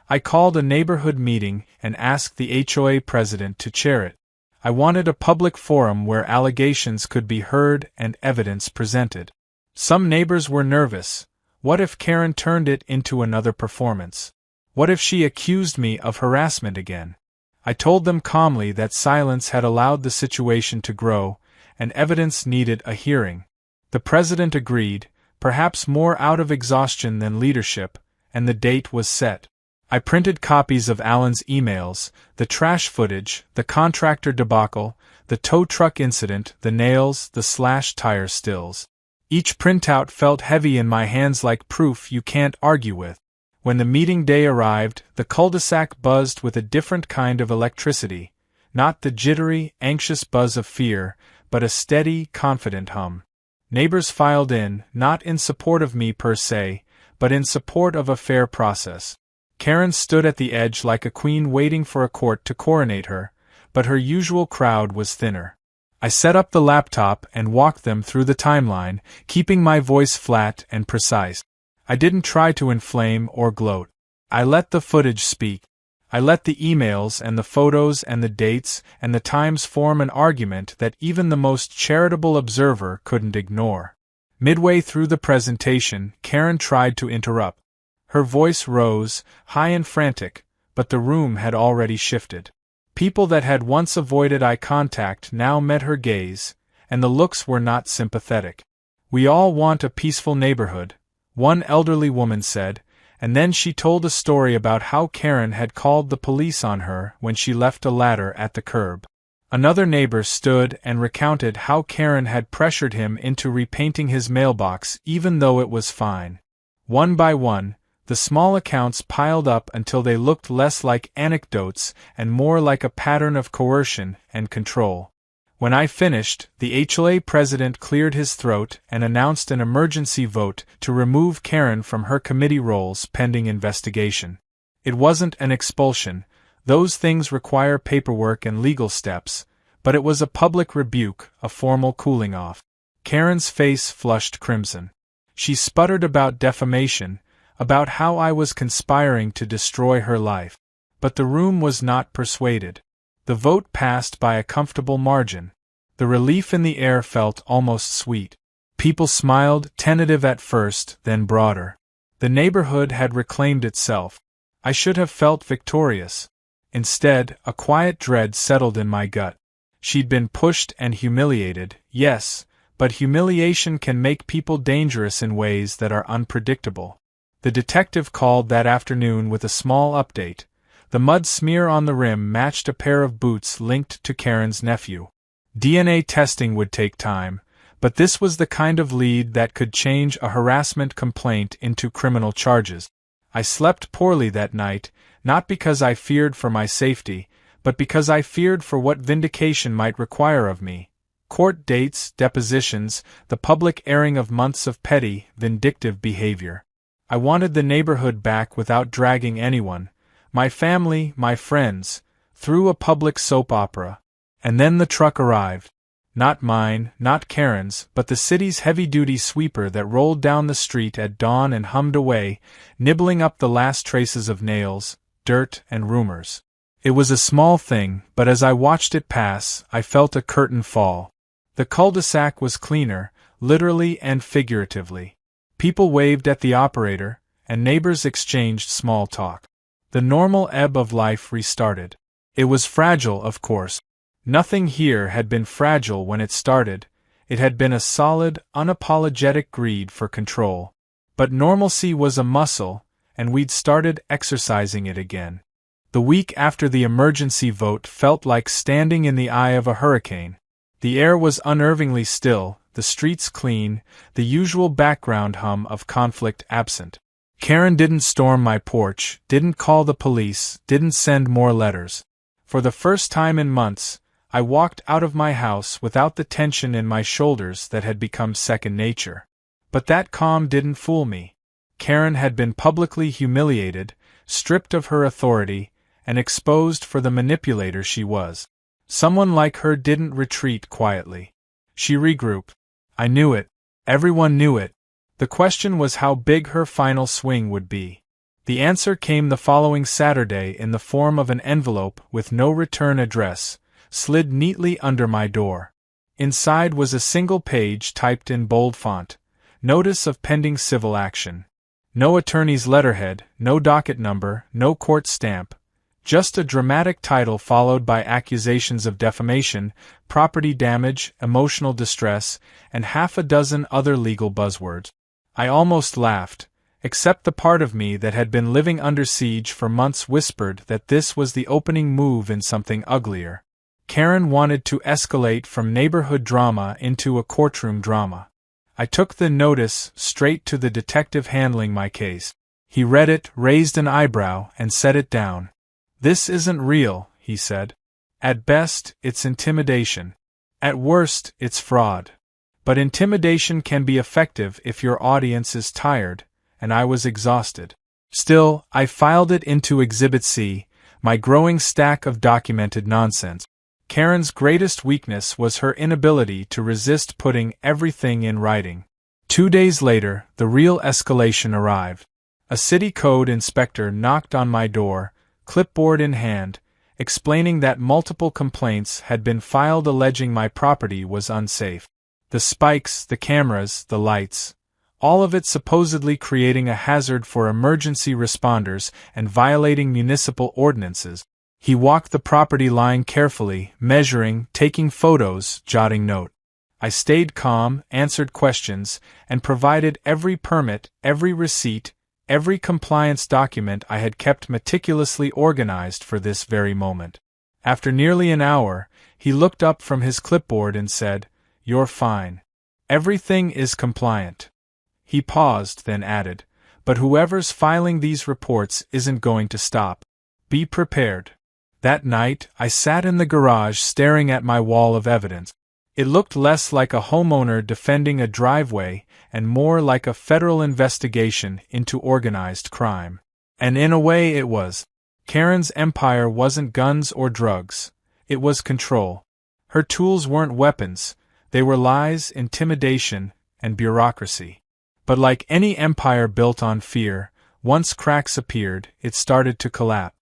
I called a neighborhood meeting and asked the HOA president to chair it. I wanted a public forum where allegations could be heard and evidence presented. Some neighbors were nervous. What if Karen turned it into another performance? What if she accused me of harassment again? I told them calmly that silence had allowed the situation to grow, and evidence needed a hearing. The president agreed, perhaps more out of exhaustion than leadership, and the date was set. I printed copies of Alan's emails, the trash footage, the contractor debacle, the tow truck incident, the nails, the slashed tire stills. Each printout felt heavy in my hands like proof you can't argue with. When the meeting day arrived, the cul-de-sac buzzed with a different kind of electricity, not the jittery, anxious buzz of fear, but a steady, confident hum. Neighbors filed in, not in support of me per se, but in support of a fair process. Karen stood at the edge like a queen waiting for a court to coronate her, but her usual crowd was thinner. I set up the laptop and walked them through the timeline, keeping my voice flat and precise. I didn't try to inflame or gloat. I let the footage speak. I let the emails and the photos and the dates and the times form an argument that even the most charitable observer couldn't ignore. Midway through the presentation, Karen tried to interrupt. Her voice rose, high and frantic, but the room had already shifted. People that had once avoided eye contact now met her gaze, and the looks were not sympathetic. "We all want a peaceful neighborhood," one elderly woman said, and then she told a story about how Karen had called the police on her when she left a ladder at the curb. Another neighbor stood and recounted how Karen had pressured him into repainting his mailbox even though it was fine. One by one, the small accounts piled up until they looked less like anecdotes and more like a pattern of coercion and control. When I finished, the HOA president cleared his throat and announced an emergency vote to remove Karen from her committee roles pending investigation. It wasn't an expulsion, those things require paperwork and legal steps, but it was a public rebuke, a formal cooling off. Karen's face flushed crimson. She sputtered about defamation, about how I was conspiring to destroy her life. But the room was not persuaded. The vote passed by a comfortable margin. The relief in the air felt almost sweet. People smiled, tentative at first, then broader. The neighborhood had reclaimed itself. I should have felt victorious. Instead, a quiet dread settled in my gut. She'd been pushed and humiliated, yes, but humiliation can make people dangerous in ways that are unpredictable. The detective called that afternoon with a small update. The mud smear on the rim matched a pair of boots linked to Karen's nephew. DNA testing would take time, but this was the kind of lead that could change a harassment complaint into criminal charges. I slept poorly that night, not because I feared for my safety, but because I feared for what vindication might require of me. Court dates, depositions, the public airing of months of petty, vindictive behavior. I wanted the neighborhood back without dragging anyone, my family, my friends, through a public soap opera. And then the truck arrived. Not mine, not Karen's, but the city's heavy-duty sweeper that rolled down the street at dawn and hummed away, nibbling up the last traces of nails, dirt, and rumors. It was a small thing, but as I watched it pass, I felt a curtain fall. The cul-de-sac was cleaner, literally and figuratively. People waved at the operator, and neighbors exchanged small talk. The normal ebb of life restarted. It was fragile, of course. Nothing here had been fragile when it started. It had been a solid, unapologetic greed for control. But normalcy was a muscle, and we'd started exercising it again. The week after the emergency vote felt like standing in the eye of a hurricane. The air was unnervingly still, the streets clean, the usual background hum of conflict absent. Karen didn't storm my porch, didn't call the police, didn't send more letters. For the first time in months, I walked out of my house without the tension in my shoulders that had become second nature. But that calm didn't fool me. Karen had been publicly humiliated, stripped of her authority, and exposed for the manipulator she was. Someone like her didn't retreat quietly. She regrouped. I knew it. Everyone knew it. The question was how big her final swing would be. The answer came the following Saturday in the form of an envelope with no return address, slid neatly under my door. Inside was a single page typed in bold font. Notice of pending civil action. No attorney's letterhead, no docket number, no court stamp. Just a dramatic title followed by accusations of defamation, property damage, emotional distress, and half a dozen other legal buzzwords. I almost laughed, except the part of me that had been living under siege for months whispered that this was the opening move in something uglier. Karen wanted to escalate from neighborhood drama into a courtroom drama. I took the notice straight to the detective handling my case. He read it, raised an eyebrow, and set it down. "This isn't real," he said. "At best, it's intimidation. At worst, it's fraud. But intimidation can be effective if your audience is tired, and I was exhausted. Still, I filed it into Exhibit C, my growing stack of documented nonsense. Karen's greatest weakness was her inability to resist putting everything in writing. 2 days later, the real escalation arrived. A city code inspector knocked on my door, clipboard in hand, explaining that multiple complaints had been filed alleging my property was unsafe. The spikes, the cameras, the lights, all of it supposedly creating a hazard for emergency responders and violating municipal ordinances. He walked the property line carefully, measuring, taking photos, jotting note. I stayed calm, answered questions, and provided every permit, every receipt, every compliance document I had kept meticulously organized for this very moment. After nearly an hour, he looked up from his clipboard and said, "You're fine. Everything is compliant." He paused, then added, "But whoever's filing these reports isn't going to stop. Be prepared." That night, I sat in the garage staring at my wall of evidence. It looked less like a homeowner defending a driveway and more like a federal investigation into organized crime. And in a way it was. Karen's empire wasn't guns or drugs. It was control. Her tools weren't weapons. They were lies, intimidation, and bureaucracy. But like any empire built on fear, once cracks appeared, it started to collapse.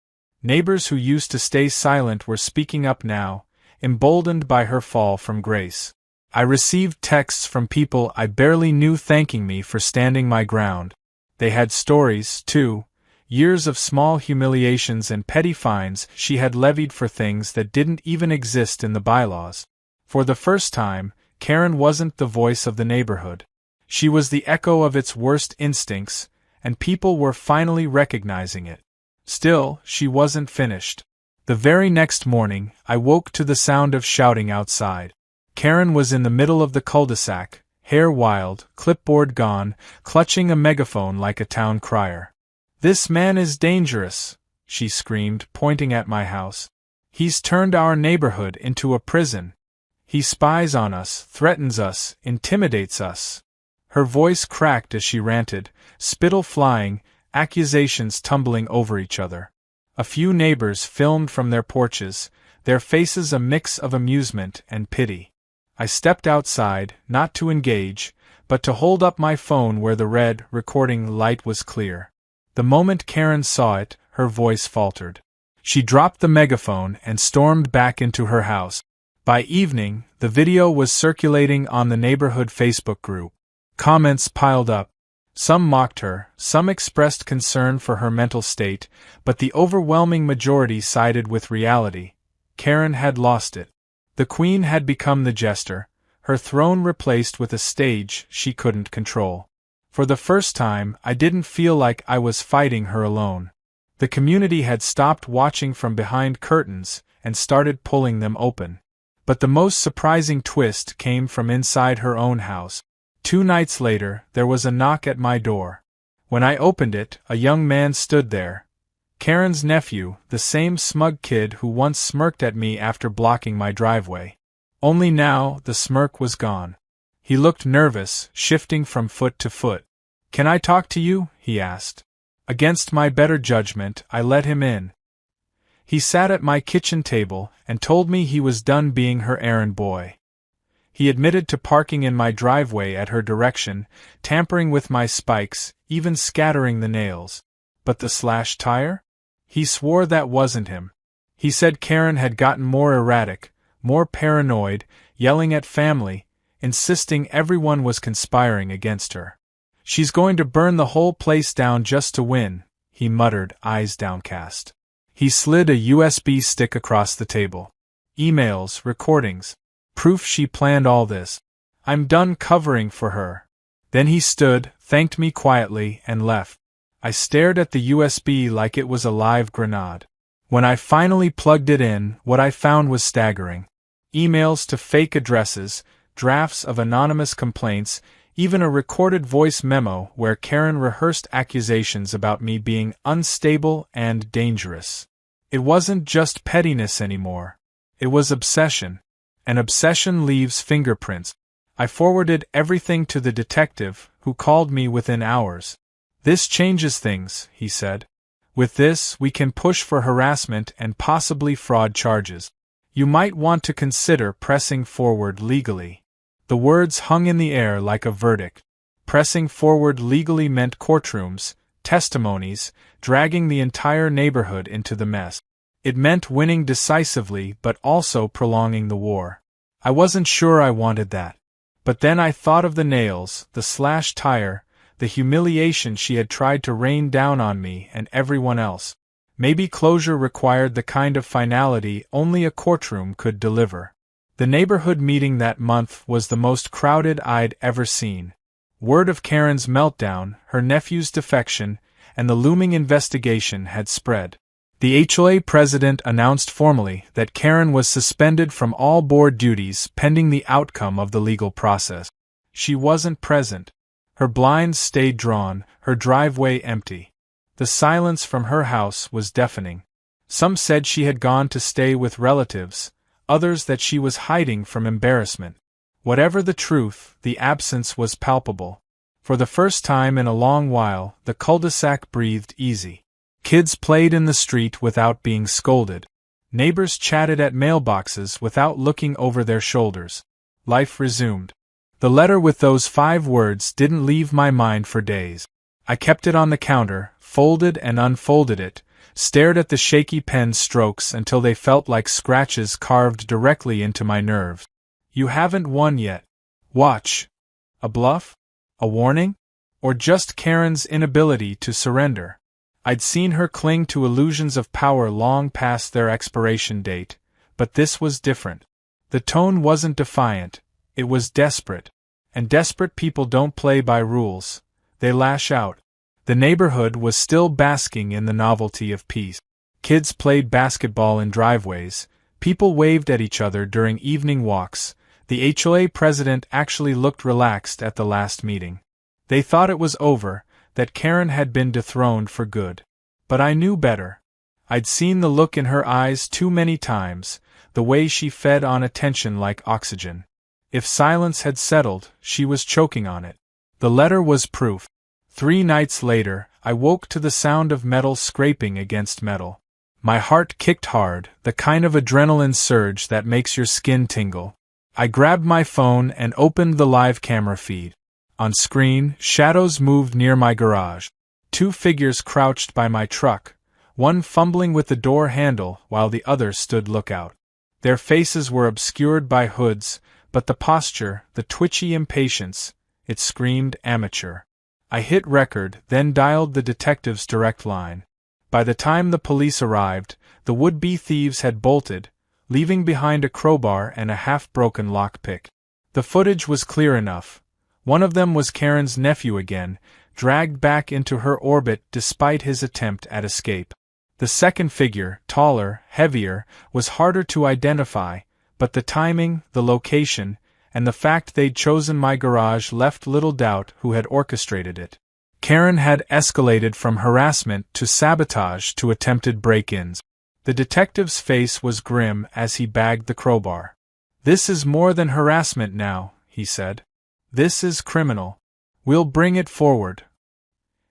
Neighbors who used to stay silent were speaking up now, emboldened by her fall from grace. I received texts from people I barely knew thanking me for standing my ground. They had stories, too, years of small humiliations and petty fines she had levied for things that didn't even exist in the bylaws. For the first time, Karen wasn't the voice of the neighborhood. She was the echo of its worst instincts, and people were finally recognizing it. Still, she wasn't finished. The very next morning, I woke to the sound of shouting outside. Karen was in the middle of the cul-de-sac, hair wild, clipboard gone, clutching a megaphone like a town crier. "This man is dangerous," she screamed, pointing at my house. "He's turned our neighborhood into a prison. He spies on us, threatens us, intimidates us." Her voice cracked as she ranted, spittle flying, accusations tumbling over each other. A few neighbors filmed from their porches, their faces a mix of amusement and pity. I stepped outside, not to engage, but to hold up my phone where the red, recording light was clear. The moment Karen saw it, her voice faltered. She dropped the megaphone and stormed back into her house. By evening, the video was circulating on the neighborhood Facebook group. Comments piled up. Some mocked her, some expressed concern for her mental state, but the overwhelming majority sided with reality. Karen had lost it. The Queen had become the jester, her throne replaced with a stage she couldn't control. For the first time, I didn't feel like I was fighting her alone. The community had stopped watching from behind curtains and started pulling them open. But the most surprising twist came from inside her own house. 2 nights later, there was a knock at my door. When I opened it, a young man stood there. Karen's nephew, the same smug kid who once smirked at me after blocking my driveway. Only now, the smirk was gone. He looked nervous, shifting from foot to foot. "Can I talk to you?" he asked. Against my better judgment, I let him in. He sat at my kitchen table and told me he was done being her errand boy. He admitted to parking in my driveway at her direction, tampering with my spikes, even scattering the nails. But the slashed tire? He swore that wasn't him. He said Karen had gotten more erratic, more paranoid, yelling at family, insisting everyone was conspiring against her. "She's going to burn the whole place down just to win," he muttered, eyes downcast. He slid a USB stick across the table. "Emails, recordings. Proof she planned all this. I'm done covering for her." Then he stood, thanked me quietly, and left. I stared at the USB like it was a live grenade. When I finally plugged it in, what I found was staggering. Emails to fake addresses, drafts of anonymous complaints, even a recorded voice memo where Karen rehearsed accusations about me being unstable and dangerous. It wasn't just pettiness anymore. It was obsession. An obsession leaves fingerprints. I forwarded everything to the detective, who called me within hours. "This changes things," he said. "With this, we can push for harassment and possibly fraud charges. You might want to consider pressing forward legally." The words hung in the air like a verdict. Pressing forward legally meant courtrooms, testimonies, dragging the entire neighborhood into the mess. It meant winning decisively but also prolonging the war. I wasn't sure I wanted that. But then I thought of the nails, the slashed tire, the humiliation she had tried to rain down on me and everyone else. Maybe closure required the kind of finality only a courtroom could deliver. The neighborhood meeting that month was the most crowded I'd ever seen. Word of Karen's meltdown, her nephew's defection, and the looming investigation had spread. The HOA president announced formally that Karen was suspended from all board duties pending the outcome of the legal process. She wasn't present. Her blinds stayed drawn, her driveway empty. The silence from her house was deafening. Some said she had gone to stay with relatives, others that she was hiding from embarrassment. Whatever the truth, the absence was palpable. For the first time in a long while, the cul-de-sac breathed easy. Kids played in the street without being scolded. Neighbors chatted at mailboxes without looking over their shoulders. Life resumed. The letter with those 5 words didn't leave my mind for days. I kept it on the counter, folded and unfolded it, stared at the shaky pen strokes until they felt like scratches carved directly into my nerves. "You haven't won yet. Watch. A bluff? A warning? Or just Karen's inability to surrender? I'd seen her cling to illusions of power long past their expiration date, but this was different. The tone wasn't defiant, it was desperate. And desperate people don't play by rules, they lash out. The neighborhood was still basking in the novelty of peace. Kids played basketball in driveways, people waved at each other during evening walks. The HOA president actually looked relaxed at the last meeting. They thought it was over, that Karen had been dethroned for good. But I knew better. I'd seen the look in her eyes too many times, the way she fed on attention like oxygen. If silence had settled, she was choking on it. The letter was proof. 3 nights later, I woke to the sound of metal scraping against metal. My heart kicked hard, the kind of adrenaline surge that makes your skin tingle. I grabbed my phone and opened the live camera feed. On screen, shadows moved near my garage. 2 figures crouched by my truck, one fumbling with the door handle while the other stood lookout. Their faces were obscured by hoods, but the posture, the twitchy impatience, it screamed amateur. I hit record, then dialed the detective's direct line. By the time the police arrived, the would-be thieves had bolted, leaving behind a crowbar and a half-broken lockpick. The footage was clear enough. One of them was Karen's nephew again, dragged back into her orbit despite his attempt at escape. The second figure, taller, heavier, was harder to identify, but the timing, the location, and the fact they'd chosen my garage left little doubt who had orchestrated it. Karen had escalated from harassment to sabotage to attempted break-ins. The detective's face was grim as he bagged the crowbar. "This is more than harassment now," he said. "This is criminal. We'll bring it forward."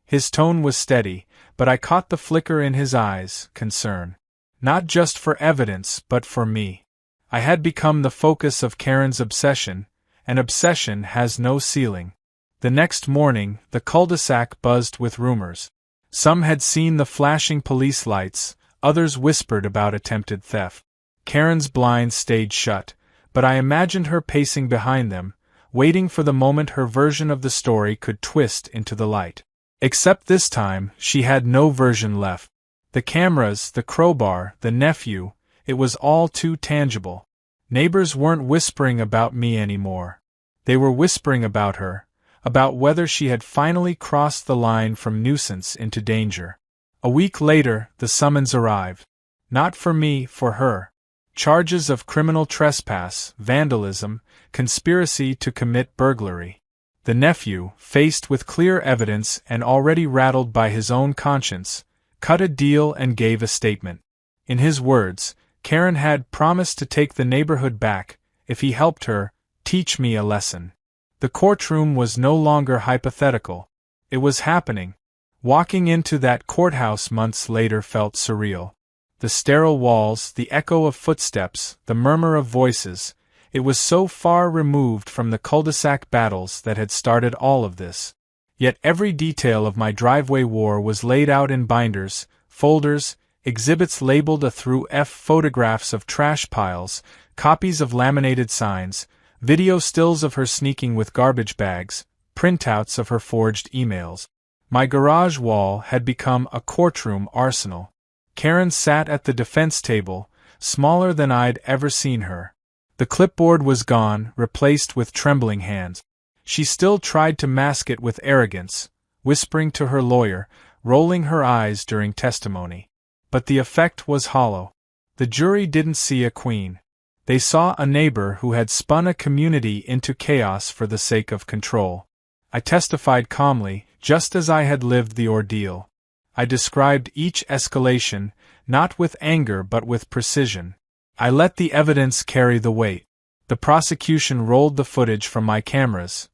His tone was steady, but I caught the flicker in his eyes, concern. Not just for evidence, but for me. I had become the focus of Karen's obsession, and obsession has no ceiling. The next morning, the cul-de-sac buzzed with rumors. Some had seen the flashing police lights, others whispered about attempted theft. Karen's blinds stayed shut, but I imagined her pacing behind them, waiting for the moment her version of the story could twist into the light. Except this time, she had no version left. The cameras, the crowbar, the nephew, it was all too tangible. Neighbors weren't whispering about me anymore. They were whispering about her, about whether she had finally crossed the line from nuisance into danger. A week later, the summons arrived. Not for me, for her. Charges of criminal trespass, vandalism, conspiracy to commit burglary. The nephew, faced with clear evidence and already rattled by his own conscience, cut a deal and gave a statement. In his words, Karen had promised to take the neighborhood back, if he helped her, teach me a lesson. The courtroom was no longer hypothetical. It was happening. Walking into that courthouse months later felt surreal. The sterile walls, the echo of footsteps, the murmur of voices, it was so far removed from the cul-de-sac battles that had started all of this. Yet every detail of my driveway war was laid out in binders, folders, exhibits labeled *F, photographs of trash piles, copies of laminated signs, video stills of her sneaking with garbage bags, printouts of her forged emails. My garage wall had become a courtroom arsenal. Karen sat at the defense table, smaller than I'd ever seen her. The clipboard was gone, replaced with trembling hands. She still tried to mask it with arrogance, whispering to her lawyer, rolling her eyes during testimony. But the effect was hollow. The jury didn't see a queen. They saw a neighbor who had spun a community into chaos for the sake of control. I testified calmly, just as I had lived the ordeal. I described each escalation, not with anger but with precision. I let the evidence carry the weight. The prosecution rolled the footage from my cameras.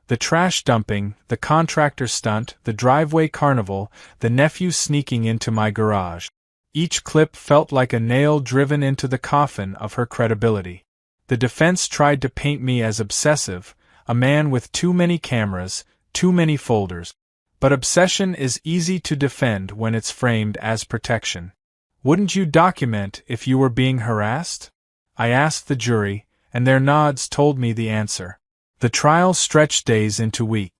The trash dumping, the contractor stunt, the driveway carnival, the nephew sneaking into my garage. Each clip felt like a nail driven into the coffin of her credibility. The defense tried to paint me as obsessive, a man with too many cameras, too many folders. But obsession is easy to defend when it's framed as protection. Wouldn't you document if you were being harassed? I asked the jury, and their nods told me the answer. The trial stretched days into weeks.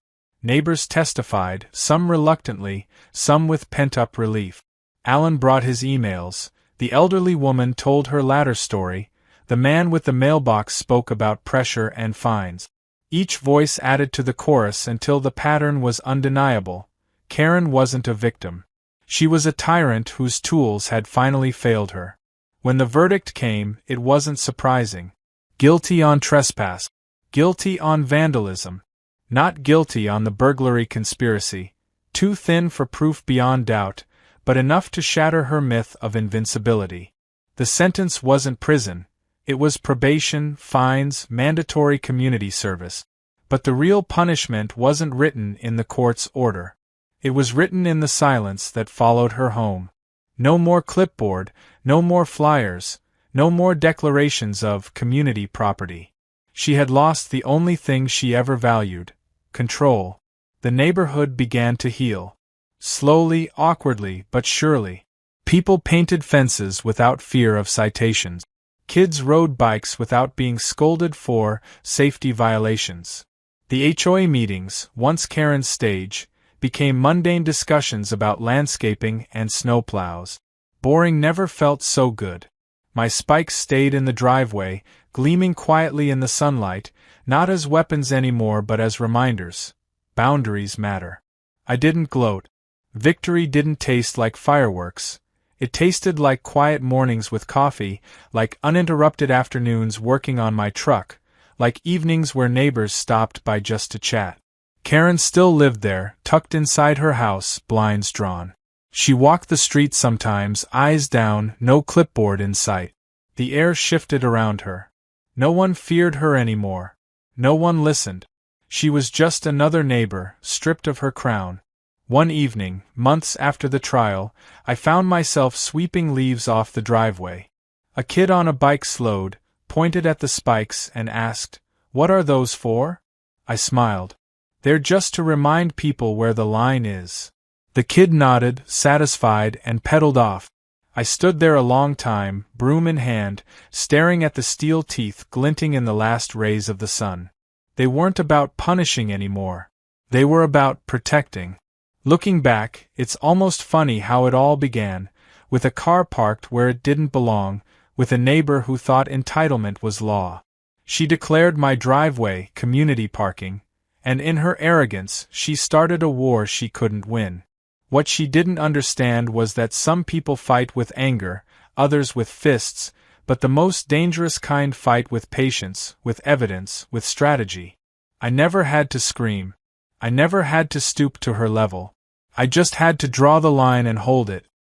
Neighbors testified, some reluctantly, some with pent-up relief. Alan brought his emails. The elderly woman told her latter story. The man with the mailbox spoke about pressure and fines. Each voice added to the chorus until the pattern was undeniable. Karen wasn't a victim. She was a tyrant whose tools had finally failed her. When the verdict came, it wasn't surprising. Guilty on trespass. Guilty on vandalism. Not guilty on the burglary conspiracy. Too thin for proof beyond doubt, but enough to shatter her myth of invincibility. The sentence wasn't prison. It was probation, fines, mandatory community service. But the real punishment wasn't written in the court's order. It was written in the silence that followed her home. No more clipboard, no more flyers, no more declarations of community property. She had lost the only thing she ever valued: control. The neighborhood began to heal. Slowly, awkwardly, but surely. People painted fences without fear of citations. Kids rode bikes without being scolded for safety violations. The HOA meetings, once Karen's stage, became mundane discussions about landscaping and snowplows. Boring never felt so good. My spikes stayed in the driveway, gleaming quietly in the sunlight, not as weapons anymore but as reminders. Boundaries matter. I didn't gloat. Victory didn't taste like fireworks. It tasted like quiet mornings with coffee, like uninterrupted afternoons working on my truck, like evenings where neighbors stopped by just to chat. Karen still lived there, tucked inside her house, blinds drawn. She walked the street sometimes, eyes down, no clipboard in sight. The air shifted around her. No one feared her anymore. No one listened. She was just another neighbor, stripped of her crown. One evening, months after the trial, I found myself sweeping leaves off the driveway. A kid on a bike slowed, pointed at the spikes, and asked, "What are those for?" I smiled. "They're just to remind people where the line is." The kid nodded, satisfied, and pedaled off. I stood there a long time, broom in hand, staring at the steel teeth glinting in the last rays of the sun. They weren't about punishing anymore. They were about protecting. Looking back, it's almost funny how it all began, with a car parked where it didn't belong, with a neighbor who thought entitlement was law. She declared my driveway community parking, and in her arrogance, she started a war she couldn't win. What she didn't understand was that some people fight with anger, others with fists, but the most dangerous kind fight with patience, with evidence, with strategy. I never had to scream. I never had to stoop to her level. I just had to draw the line and hold it.